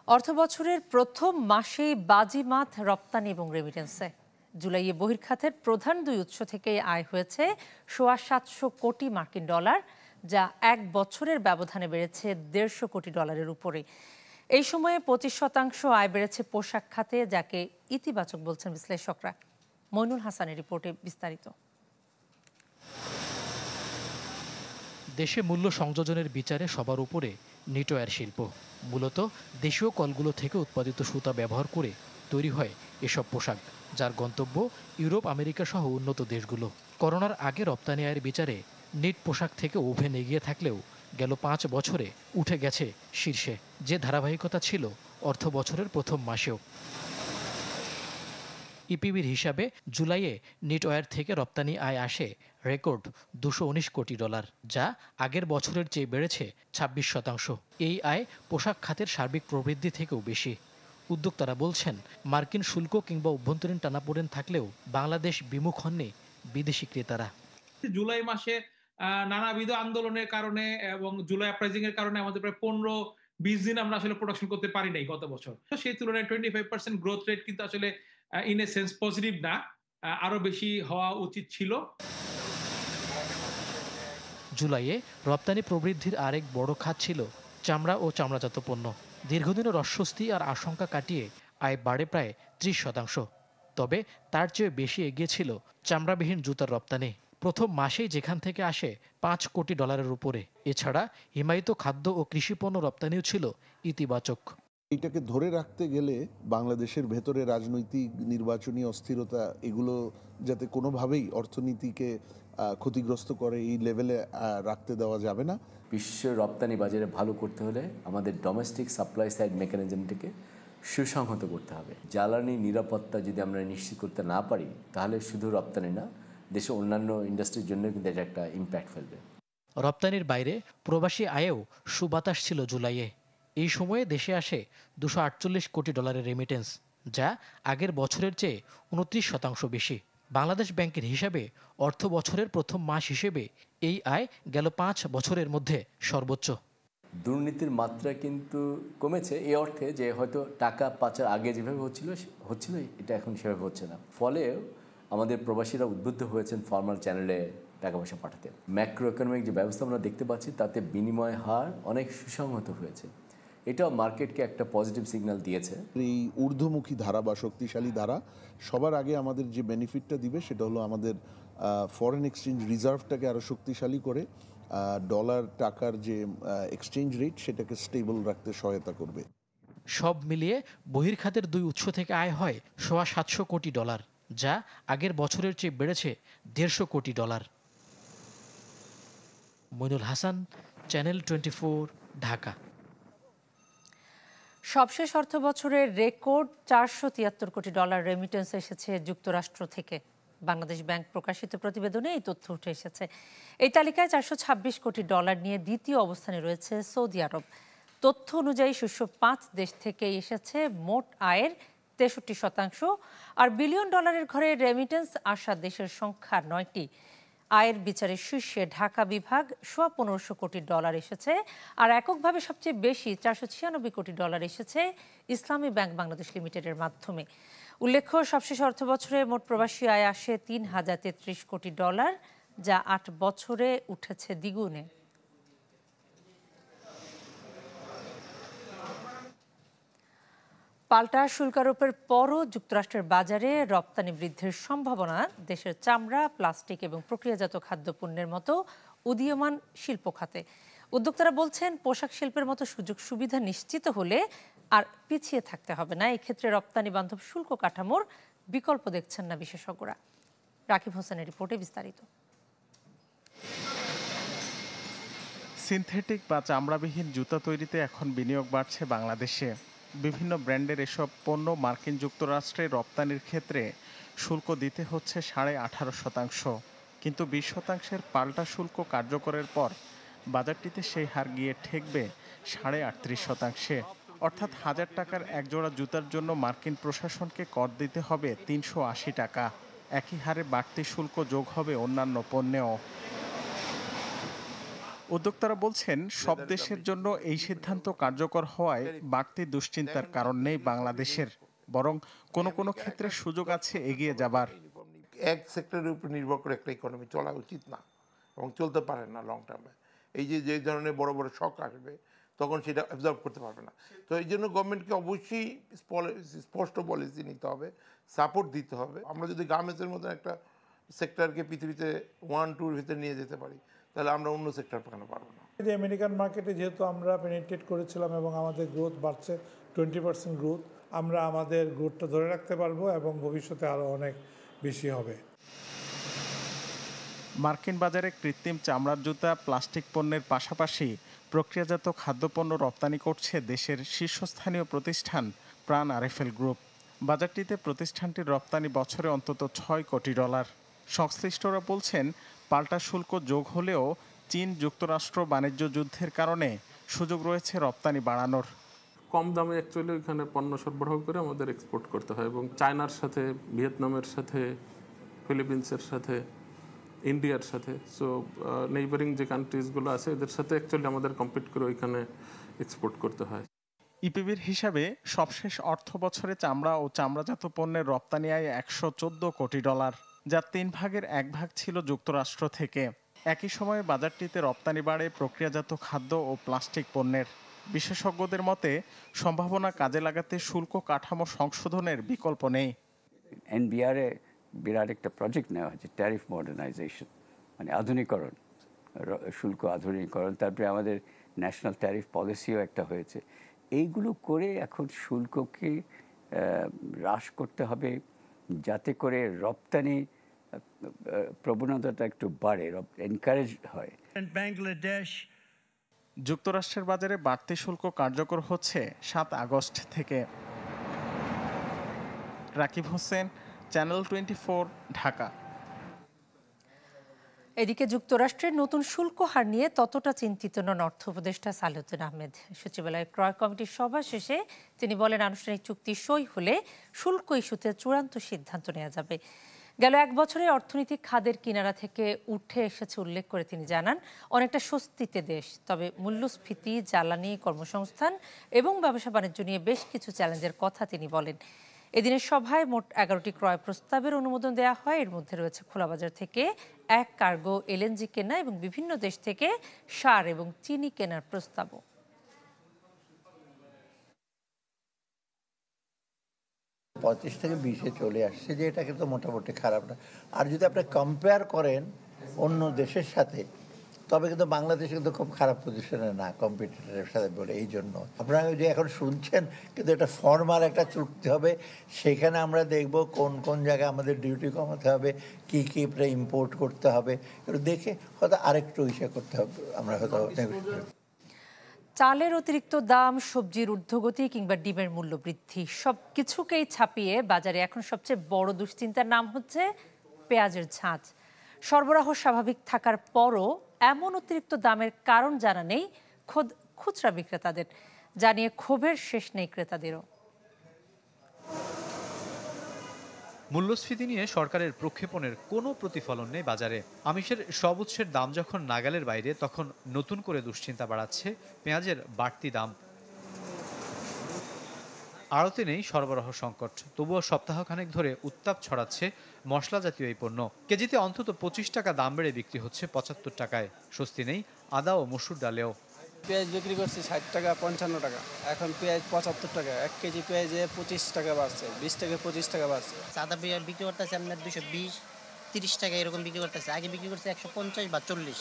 অর্থবছরের প্রথম মাসেই বাজিমাত রপ্তানি এবং রেমিটেন্সে। জুলাইয়ে বহির্খাতের প্রধান দুই উৎস থেকে আয় হয়েছে $700 কোটি, যা এক বছরের ব্যবধানে বেড়েছে $150 কোটি উপরে। এই সময়ে 25% আয় বেড়েছে পোশাক খাতে, যাকে ইতিবাচক বলছেন বিশ্লেষকরা। মইনুল হাসানের রিপোর্টে বিস্তারিত। দেশে মূল্য সংযোজনের বিচারে সবার উপরে নিটওয়্যার শিল্প। মূলত দেশীয় কলগুলো থেকে উৎপাদিত সুতা ব্যবহার করে তৈরি হয় এসব পোশাক, যার গন্তব্য ইউরোপ, আমেরিকা সহ উন্নত দেশগুলো। করোনার আগে রপ্তানি আয়ের বিচারে নিট পোশাক থেকে ওভেন এগিয়ে থাকলেও গেল 5 বছরে উঠে গেছে শীর্ষে, যে ধারাবাহিকতা ছিল অর্থ বছরের প্রথম মাসেও। ইপিবির হিসাবে জুলাইয়ে নিটওয়্যার থেকে রপ্তানি আয় আসে রেকর্ড $219 কোটি, যা আগের বছরের চেয়ে বেড়েছে 26%। এই আয় পোশাক খাতের সার্বিক প্রবৃদ্ধি থেকেও বেশি। উদ্যোক্তারা বলছেন, মার্কিন শুল্ক কিংবা অভ্যন্তরীণ টানাপোড়েন থাকলেও বাংলাদেশ বিমুখ হননি বিদেশি ক্রেতারা। জুলাই মাসে নানাবিধ আন্দোলনের কারণে এবং জুলাই আপরাইজিং এর কারণে আমাদের প্রায় 15-20 দিন আমরা আসলে প্রোডাকশন করতে পারি নাই গত বছর। তো সেই তুলনায় 25% গ্রোথ রেট কিন্তু আসলে ইন এ সেন্স পজিটিভ না, আরো বেশি হওয়া উচিত ছিল। জুলাইয়ে রপ্তানি প্রবৃদ্ধির আরেক বড় খাত ছিল চামড়া ও চামড়াজাত পণ্য। দীর্ঘদিনের অস্বস্তি আর আশঙ্কা কাটিয়ে আয় বাড়ে প্রায় 30%। তবে তার চেয়ে বেশি এগিয়ে ছিল চামড়াবিহীন জুতার রপ্তানি। প্রথম মাসেই যেখান থেকে আসে $5 কোটি উপরে। এছাড়া হিমায়িত খাদ্য ও কৃষিপণ্য রপ্তানিও ছিল ইতিবাচক। এটাকে ধরে রাখতে গেলে বাংলাদেশের ভেতরে রাজনৈতিক, নির্বাচনী অস্থিরতা এগুলো যাতে কোনোভাবেই অর্থনীতিকে ক্ষতিগ্রস্ত করে এই লেভেলে রাখতে দেওয়া যাবে না। বিশ্ব রপ্তানি বাজারে ভালো করতে হলে আমাদের ডোমেস্টিক সাপ্লাই সাইড মেকানিজমটিকে সুসংহত করতে হবে। জ্বালানি নিরাপত্তা যদি আমরা নিশ্চিত করতে না পারি, তাহলে শুধু রপ্তানি না, দেশের অন্যান্য ইন্ডাস্ট্রির জন্য কিন্তু এটা একটা ইম্প্যাক্ট ফেলবে। রপ্তানির বাইরে প্রবাসী আয়েও সুবাতাস ছিল জুলাইয়ে। এই সময়ে দেশে আসে $248 কোটি রেমিটেন্স, যা আগের বছরের চেয়ে 29% বেশি। বাংলাদেশ ব্যাংকের হিসাবে অর্থ বছরের প্রথম মাস হিসেবে এই আয় গেল 5 বছরের মধ্যে সর্বোচ্চ। দুর্নীতির মাত্রা কিন্তু কমেছে এই অর্থে যে হয়তো টাকা পাচার আগে যেভাবে হচ্ছিল এটা এখন সেভাবে হচ্ছে না। ফলে আমাদের প্রবাসীরা উদ্বুদ্ধ হয়েছেন ফর্মাল চ্যানেলে টাকা পয়সা পাঠাতে। ম্যাক্রো ইকোনমিক যে ব্যবস্থা আমরা দেখতে পাচ্ছি, তাতে বিনিময় হার অনেক সুসংহত হয়েছে। এটাও মার্কেটকে একটা পজিটিভ সিগন্যাল দিয়েছে। এই ঊর্ধ্বমুখী ধারা বা শক্তিশালী ধারা সবার আগে আমাদের যে বেনিফিটটা দিবে সেটা হলো আমাদের ফরেন এক্সচেঞ্জ রিজার্ভটাকে আরও শক্তিশালী করে ডলার টাকার যে এক্সচেঞ্জ রেট সেটাকে স্টেবল রাখতে সহায়তা করবে। সব মিলিয়ে বহির্খাতের দুই উৎস থেকে আয় হয় $700 কোটি, যা আগের বছরের চেয়ে বেড়েছে $150 কোটি। মইনুল হাসান, চ্যানেল 24, ঢাকা। সবশেষ অর্থ বছরের রেকর্ড $473 কোটি রেমিটেন্স এসেছে যুক্তরাষ্ট্র থেকে। বাংলাদেশ ব্যাংক প্রকাশিত প্রতিবেদনে এই তথ্য উঠে এসেছে। এই তালিকায় $426 কোটি নিয়ে দ্বিতীয় অবস্থানে রয়েছে সৌদি আরব। তথ্য অনুযায়ী শীর্ষ 5 দেশ থেকে এসেছে মোট আয়ের 63%। আর বিলিয়ন ডলারের ঘরে রেমিটেন্স আসা দেশের সংখ্যা 9টি। আয়ের বিচারে শীর্ষে ঢাকা বিভাগ $1500 কোটি এসেছে। আর এককভাবে সবচেয়ে বেশি $496 কোটি এসেছে ইসলামী ব্যাংক বাংলাদেশ লিমিটেডের মাধ্যমে। উল্লেখ্য, সবশেষ অর্থ বছরে মোট প্রবাসী আয় আসে $3033 কোটি, যা 8 বছরে উঠেছে দ্বিগুণে। পাল্টা শুল্কারোপের পরও যুক্তরাষ্ট্রের বাজারে রপ্তানি বৃদ্ধির সম্ভাবনা দেশের চামড়া, প্লাস্টিক এবং প্রক্রিয়াজাত খাদ্যপণ্যের মতো উদীয়মান শিল্প খাতে। উদ্যোক্তারা বলছেন, পোশাক শিল্পের মতো সুযোগ সুবিধা নিশ্চিত হলে আর পিছিয়ে থাকতে হবে না। এক্ষেত্রে রপ্তানি বান্ধব শুল্ক কাঠামোর বিকল্প দেখছেন না বিশেষজ্ঞরা। রাকিব হোসেনের রিপোর্টে বিস্তারিত। সিনথেটিক বা চামড়াবিহীন জুতা তৈরিতে এখন বিনিয়োগ বাড়ছে বাংলাদেশে। বিভিন্ন ব্র্যান্ডের এসব পণ্য মার্কিন যুক্তরাষ্ট্রে রপ্তানির ক্ষেত্রে শুল্ক দিতে হচ্ছে 18.5%। কিন্তু 20% পাল্টা শুল্ক কার্যকরের পর বাজারটিতে সেই হার গিয়ে ঠেকবে 38.5%। অর্থাৎ 1000 টাকার একজোড়া জুতার জন্য মার্কিন প্রশাসনকে কর দিতে হবে 380 টাকা। একই হারে বাড়তি শুল্ক যোগ হবে অন্যান্য পণ্যেও। উদ্যোক্তারা বলছেন সব দেশের জন্য এই সিদ্ধান্ত কার্যকর হওয়ায় বাড়তি দুশ্চিন্তার কারণ নেই বাংলাদেশের, বরং কোনো কোনো ক্ষেত্রে সুযোগ আছে এগিয়ে যাবার। এক সেক্টরের উপর নির্ভর করে একটা ইকোনমি চলা উচিত না এবং চলতে পারে না লং টার্মে। এই যে ধরনের বড় বড় শক আসবে তখন সেটা অ্যাবজর্ব করতে পারবে না। তো এই জন্য গভর্নমেন্টকে অবশ্যই স্পষ্ট পলিসি নিতে হবে, সাপোর্ট দিতে হবে। আমরা যদি গার্মেন্টসের মতো একটা সেক্টরকে পৃথিবীতে 1-2 ভিতরে নিয়ে যেতে পারি তাহলে আমরা অন্য সেক্টর কেন পারবো না। যে আমেরিকান মার্কেটে যেহেতু আমরা পেনিট্রেট করেছিলাম এবং আমাদের গ্রোথ বাড়ছে 20% গ্রোথ, আমরা আমাদের গ্রোথটা ধরে রাখতে পারবো এবং ভবিষ্যতে আরও অনেক বেশি হবে। মার্কিন বাজারে কৃত্রিম চামড়ার জুতা, প্লাস্টিক পণ্যের পাশাপাশি প্রক্রিয়াজাত খাদ্যপণ্য রপ্তানি করছে দেশের শীর্ষস্থানীয় প্রতিষ্ঠান প্রাণ আরএফএল গ্রুপ। বাজারটিতে প্রতিষ্ঠানটির রপ্তানি বছরে অন্তত $6 কোটি। সংশ্লিষ্টরা বলছেন পাল্টা শুল্ক যোগ হলেও চীন যুক্তরাষ্ট্র বাণিজ্য যুদ্ধের কারণে সুযোগ রয়েছে রপ্তানি বাড়ানোর। কম দামে অ্যাকচুয়ালি ওইখানে পণ্য সরবরাহ করে আমাদের এক্সপোর্ট করতে হয় এবং চায়নার সাথে, ভিয়েতনামের সাথে, ফিলিপিন্সের সাথে, ইন্ডিয়ার সাথে, সো নেইবারিং যে কান্ট্রিজগুলো আছে এদের সাথে অ্যাকচুয়ালি আমাদের কম্পিট করে ওইখানে এক্সপোর্ট করতে হয়। ইপিবির হিসাবে সবশেষ অর্থ বছরে চামড়া ও চামড়াজাত পণ্যের রপ্তানি আয় $114 কোটি, যার 3 ভাগের 1 ভাগ ছিল যুক্তরাষ্ট্র থেকে। একই সময়ে বাজারটিতে রপ্তানি বাড়ে প্রক্রিয়াজাত খাদ্য ও প্লাস্টিক পণ্যের। বিশেষজ্ঞদের মতে সম্ভাবনা কাজে লাগাতে শুল্ক কাঠামো সংশোধনের বিকল্প নেই। এনবিআরে বিরাট একটা প্রজেক্ট নেওয়া হয়েছে, ট্যারিফ মডার্নাইজেশন, মানে আধুনিকরণ, শুল্ক আধুনিকরণ। তারপরে আমাদের ন্যাশনাল ট্যারিফ পলিসিও একটা হয়েছে। এইগুলো করে এখন শুল্ককে হ্রাস করতে হবে যাতে করে রপ্তানি প্রবণতাটা একটু বাড়ে, এনকারেজ হয়। যুক্তরাষ্ট্রের বাজারে বাড়তি শুল্ক কার্যকর হচ্ছে 7 আগস্ট থেকে। রাকিব হোসেন, চ্যানেল 24, ঢাকা। এদিকে যুক্তরাষ্ট্রের নতুন শুল্ক হার নিয়ে ততটা চিন্তিত নন অর্থ উপদেষ্টা সালেউদ্দিন আহমেদ। সচিবালয়ের ক্রয় কমিটির সভা শেষে তিনি বলেন, আনুষ্ঠানিক চুক্তি সই হলে শুল্ক ইস্যুতে চূড়ান্ত সিদ্ধান্ত নেওয়া যাবে। গেল 1 বছরে অর্থনৈতিক খাদের কিনারা থেকে উঠে এসেছে উল্লেখ করে তিনি জানান, অনেকটা স্বস্তিতে দেশ। তবে মূল্যস্ফীতি, জ্বালানি, কর্মসংস্থান এবং ব্যবসা বাণিজ্য নিয়ে বেশ কিছু চ্যালেঞ্জের কথা তিনি বলেন। এদিনের সভায় মোট 11টি ক্রয় প্রস্তাবের অনুমোদন দেওয়া হয়। এর মধ্যে রয়েছে খোলা বাজার থেকে 1 কার্গো এলএনজি কেনা এবং বিভিন্ন দেশ থেকে সার এবং চিনি কেনার প্রস্তাবও। 35 থেকে 20-এ চলে আসছে, যে এটা কিন্তু মোটামুটি খারাপ না। আর যদি আপনি কম্পেয়ার করেন অন্য দেশের সাথে, তবে কিন্তু বাংলাদেশ কিন্তু খুব খারাপ পজিশনে না কম্পিটিটরের সাথে বলে। এই জন্য আপনারা যে এখন শুনছেন, কিন্তু এটা ফর্মাল একটা চুক্তি হবে, সেখানে আমরা দেখব কোন কোন জায়গায় আমাদের ডিউটি কমাতে হবে, কি কি ইম্পোর্ট করতে হবে, একটু দেখে হয়তো আরেকটু ইসে করতে হবে। আমরা হয়তো চালের অতিরিক্ত দাম, সবজির ঊর্ধ্বগতি কিংবা ডিমের মূল্য বৃদ্ধি সব কিছুকেই ছাপিয়ে বাজারে এখন সবচেয়ে বড় দুশ্চিন্তার নাম হচ্ছে পেঁয়াজের ঝাঁজ। সরবরাহ স্বাভাবিক থাকার পরও এমন অতিরিক্ত দামের কারণ জানা নেই খোদ খুচরা বিক্রেতাদের, জানিয়ে ক্ষোভের শেষ নেই ক্রেতাদেরও। মূল্যস্ফীতি নিয়ে সরকারের প্রক্ষেপণের কোনো প্রতিফলন নেই বাজারে। আমিষের সব উৎসের দাম যখন নাগালের বাইরে, তখন নতুন করে দুশ্চিন্তা বাড়াচ্ছে পেঁয়াজের বাড়তি দাম। আড়তে নেই সরবরাহ সংকট, তবুও সপ্তাহখানেক ধরে উত্তাপ ছড়াচ্ছে মশলা জাতীয় এই পণ্য। কেজিতে অন্তত 25 টাকা দাম বেড়ে বিক্রি হচ্ছে 75 টাকায়। স্বস্তি নেই আদা ও মসুর ডালেও। পেঁয়াজ বিক্রি করছি 60 টাকা, 55 টাকা, এখন পেঁয়াজ 75 টাকা। 1 কেজি পেঁয়াজে 25 টাকা বাড়ছে, 20 থেকে 25 টাকা বাড়ছে। সাদা পেঁয়াজ বিক্রি করতেছে আপনার 220-30 টাকা এরকম বিক্রি করতেছে, আগে বিক্রি করছে 150 বা 40।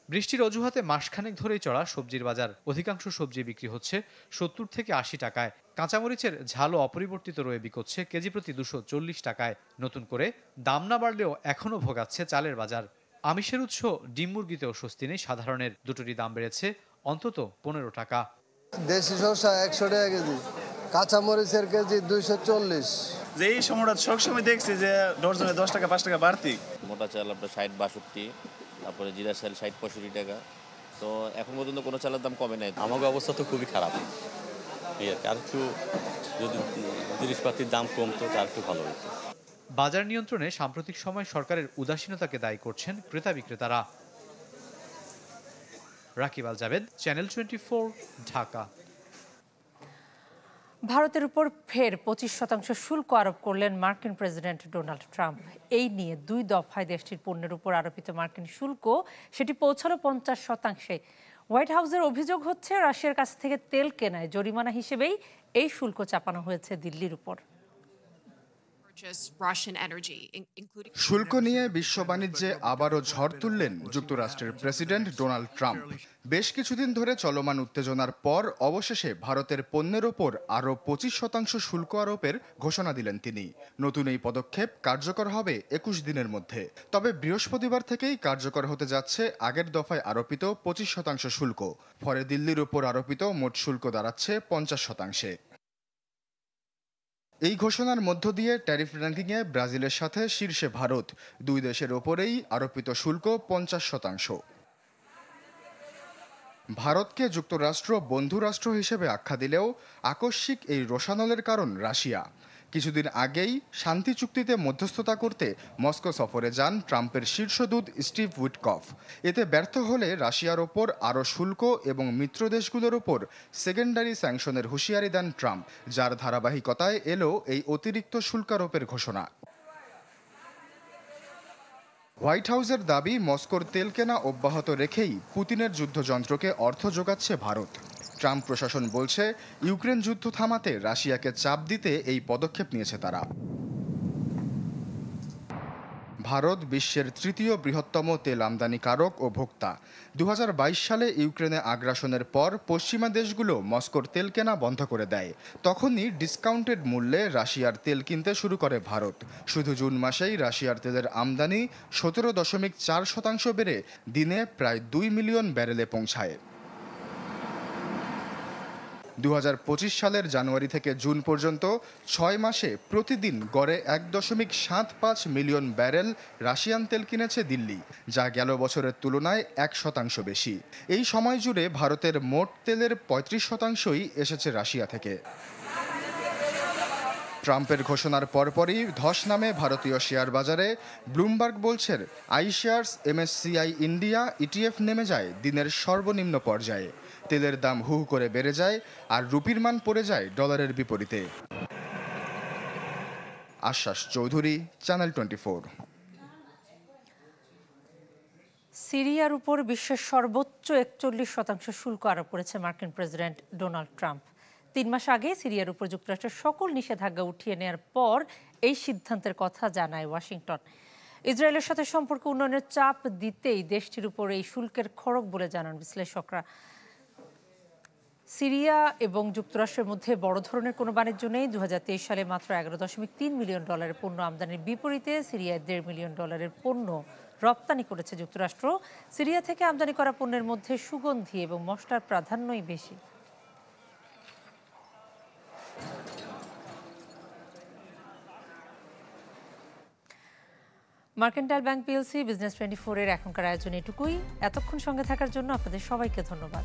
বৃষ্টির অজুহাতে মাসখানেক ধরেই চড়া সবজির বাজার। অধিকাংশ সবজি বিক্রি হচ্ছে 70 থেকে 80 টাকায়। কাঁচামরিচের ঝালও অপরিবর্তিত রয়ে বিকোচ্ছে কেজি প্রতি 240 টাকায়। নতুন করে দাম না বাড়লেও এখনও ভোগাচ্ছে চালের বাজার। আমিষের উৎস ডিম মুরগিতেও স্বস্তি নেই সাধারণের, দুটোরই দাম বেড়েছে অন্তত 15 টাকা। দেশি শসা 100 টাকা কেজি, কাঁচামরিচের কেজি 240। যে এই সময়টা সবসময় দেখছি যে ডজনে 10 টাকা 5 টাকা বাড়তি। মোটা চাল আপনার 60-62, তারপরে জিরা চাল 60-65 টাকা। তো এখন পর্যন্ত কোনো চালের দাম কমে নাই। আমাদের অবস্থা তো খুবই খারাপ। আর একটু যদি জিনিসপাতির দাম কমতো তার একটু ভালো হতো। বাজার নিয়ন্ত্রণে সাম্প্রতিক সময় সরকারের উদাসীনতাকে দায়ী করছেন ক্রেতা বিক্রেতারা। রাকিব আল জাবেদ, চ্যানেল 24, ঢাকা। ভারতের উপর ফের 25% শুল্ক আরোপ করলেন মার্কিন প্রেসিডেন্ট ডোনাল্ড ট্রাম্প। এই নিয়ে 2 দফায় দেশটির পণ্যের উপর আরোপিত মার্কিন শুল্ক সেটি পৌঁছালো 50%। হোয়াইট হাউসের অভিযোগ হচ্ছে রাশিয়ার কাছ থেকে তেল কেনায় জরিমানা হিসেবেই এই শুল্ক চাপানো হয়েছে দিল্লির উপর। শুল্ক নিয়ে বিশ্ব বাণিজ্যে আবারও ঝড় তুললেন যুক্তরাষ্ট্রের প্রেসিডেন্ট ডোনাল্ড ট্রাম্প। বেশ কিছুদিন ধরে চলমান উত্তেজনার পর অবশেষে ভারতের পণ্যের ওপর আরও 25% শুল্ক আরোপের ঘোষণা দিলেন তিনি। নতুন এই পদক্ষেপ কার্যকর হবে 21 দিনের মধ্যে। তবে বৃহস্পতিবার থেকেই কার্যকর হতে যাচ্ছে আগের দফায় আরোপিত 25% শুল্ক। ফলে দিল্লির উপর আরোপিত মোট শুল্ক দাঁড়াচ্ছে 50%। এই ঘোষণার মধ্য দিয়ে ট্যারিফ র্যাঙ্কিংয়ে ব্রাজিলের সাথে শীর্ষে ভারত। 2 দেশের ওপরেই আরোপিত শুল্ক 50%। ভারতকে যুক্তরাষ্ট্র বন্ধু রাষ্ট্র হিসেবে আখ্যা দিলেও আকস্মিক এই রোষানলের কারণ রাশিয়া। কিছুদিন আগেই শান্তি চুক্তিতে মধ্যস্থতা করতে মস্কো সফরে যান ট্রাম্পের শীর্ষদূত স্টিভ উইটকফ। এতে ব্যর্থ হলে রাশিয়ার ওপর আরও শুল্ক এবং মিত্র দেশগুলোর ওপর সেকেন্ডারি স্যাংশনের হুঁশিয়ারি দেন ট্রাম্প, যার ধারাবাহিকতায় এলো এই অতিরিক্ত শুল্কারোপের ঘোষণা। হোয়াইট হাউসের দাবি, মস্কোর তেল কেনা অব্যাহত রেখেই পুতিনের যুদ্ধযন্ত্রকে অর্থ যোগাচ্ছে ভারত। ট্রাম্প প্রশাসন বলছে ইউক্রেন যুদ্ধ থামাতে রাশিয়াকে চাপ দিতে এই পদক্ষেপ নিয়েছে তারা। ভারত বিশ্বের 3য় বৃহত্তম তেল আমদানিকারক ও ভোক্তা। 2022 সালে ইউক্রেনে আগ্রাসনের পর পশ্চিমা দেশগুলো মস্কোর তেল কেনা বন্ধ করে দেয়। তখনই ডিসকাউন্টেড মূল্যে রাশিয়ার তেল কিনতে শুরু করে ভারত। শুধু জুন মাসেই রাশিয়ার তেলের আমদানি 17.4% বেড়ে দিনে প্রায় 2 মিলিয়ন ব্যারেলে পৌঁছায়। 2025 সালের জানুয়ারি থেকে জুন পর্যন্ত 6 মাসে প্রতিদিন গড়ে 1.75 মিলিয়ন ব্যারেল রাশিয়ান তেল কিনেছে দিল্লি, যা গেল বছরের তুলনায় 1% বেশি। এই সময় জুড়ে ভারতের মোট তেলের 35%ই এসেছে রাশিয়া থেকে। ট্রাম্পের ঘোষণার পরপরই ধস নামে ভারতীয় শেয়ার বাজারে। ব্লুমবার্গ বলছে আইশেয়ার্স MSCI ইন্ডিয়া ETF নেমে যায় দিনের সর্বনিম্ন পর্যায়ে। তেলের দাম হু হু করে বেড়ে যায় আর রুপির মান পড়ে যায় ডলারের বিপরীতে। আশ্বাস চৌধুরী, চ্যানেল 24। সিরিয়ার উপর বিশ্বের সর্বোচ্চ 41% শুল্ক আরোপ করেছে মার্কিন প্রেসিডেন্ট ডোনাল্ড ট্রাম্প। 3 মাস আগে সিরিয়ার উপর যুক্তরাষ্ট্রের সকল নিষেধাজ্ঞা উঠিয়ে নেওয়ার পর এই সিদ্ধান্তের কথা জানায় ওয়াশিংটন। ইসরায়েলের সাথে সম্পর্ক উন্নয়নের চাপ দিতেই দেশটির উপর এই শুল্কের খড়গ বলে জানান বিশ্লেষকরা। সিরিয়া এবং যুক্তরাষ্ট্রের মধ্যে বড় ধরনের কোনো বাণিজ্য নেই। 2023 সালে মাত্র $11.3 মিলিয়ন পণ্য আমদানির বিপরীতে সিরিয়ায় $1.5 মিলিয়ন পণ্য রপ্তানি করেছে যুক্তরাষ্ট্র। সিরিয়া থেকে আমদানি করা পণ্যের মধ্যে সুগন্ধি এবং মশলার প্রাধান্যই বেশি। মার্কেন্টাইল ব্যাংক PLC, বিজনেস 24 এর এখনকার আয়োজন এটুকুই। এতক্ষণ সঙ্গে থাকার জন্য আপনাদের সবাইকে ধন্যবাদ।